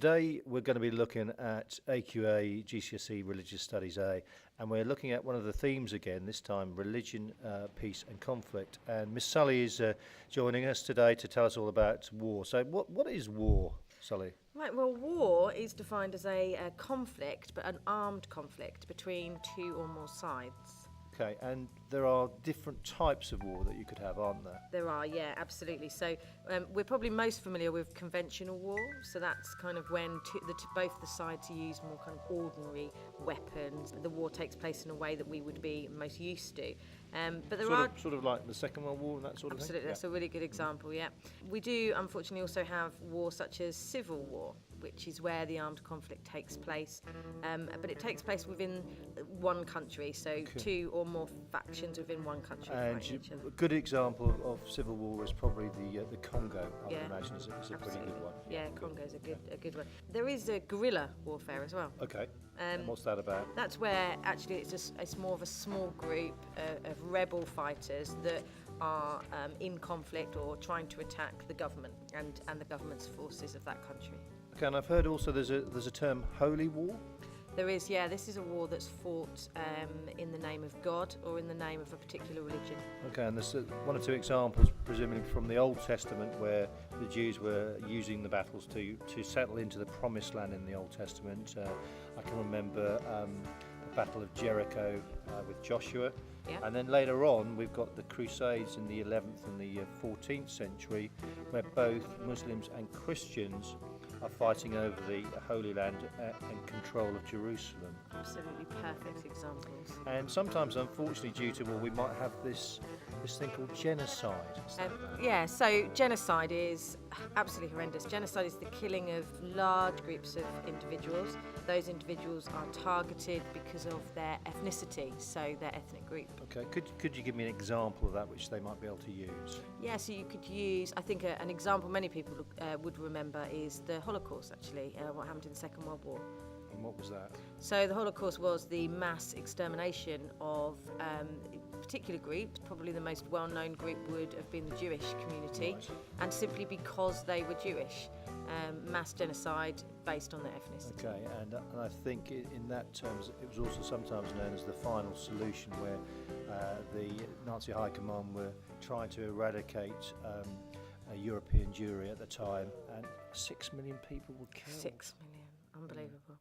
Today we're going to be looking at AQA GCSE Religious Studies A, and we're looking at one of the themes again, this time religion, peace and conflict. And Miss Sully is joining us today to tell us all about war. So what is war, Sully? Right, well, war is defined as a conflict, but an armed conflict between two or more sides. Okay, and there are different types of war that you could have, aren't there? There are, yeah, absolutely. So we're probably most familiar with conventional war. So that's kind of when both the sides use more kind of ordinary weapons. The war takes place in a way that we would be most used to. But there sort of like the Second World War and that sort of thing? Absolutely, that's a really good example, yeah. We do, unfortunately, also have war such as civil war, which is where the armed conflict takes place. But it takes place within one country, so two or more factions within one country fighting each other. A good example of civil war is probably the Congo, I would imagine, is a pretty good one. Yeah, Congo is a good one. There is a guerrilla warfare as well. Okay, and what's that about? That's where actually it's more of a small group of rebel fighters that are in conflict or trying to attack the government and the government's forces of that country. Okay, and I've heard also there's a term holy war. There is, yeah. This is a war that's fought in the name of God or in the name of a particular religion. Okay, and there's one or two examples, presumably from the Old Testament, where the Jews were using the battles to settle into the Promised Land in the Old Testament. I can remember the Battle of Jericho with Joshua. Yeah. And then later on, we've got the Crusades in the 11th and the 14th century, where both Muslims and Christians are fighting over the Holy Land and control of Jerusalem. Absolutely perfect examples. And sometimes, unfortunately, due to war, we might have this thing called genocide. Yeah, so genocide is absolutely horrendous. Genocide is the killing of large groups of individuals. Those individuals are targeted because of their ethnicity, so their ethnic group. Okay, could you give me an example of that which they might be able to use? Yeah, so you could use, I think an example many people would remember is the Holocaust, actually, what happened in the Second World War. And what was that? So the Holocaust was the mass extermination of particular groups. Probably the most well-known group would have been the Jewish community, right. And simply because they were Jewish, mass genocide based on their ethnicity. Okay, and I think in that terms it was also sometimes known as the final solution, where the Nazi High Command were trying to eradicate a European Jewry at the time, and 6 million people were killed. 6 million, unbelievable.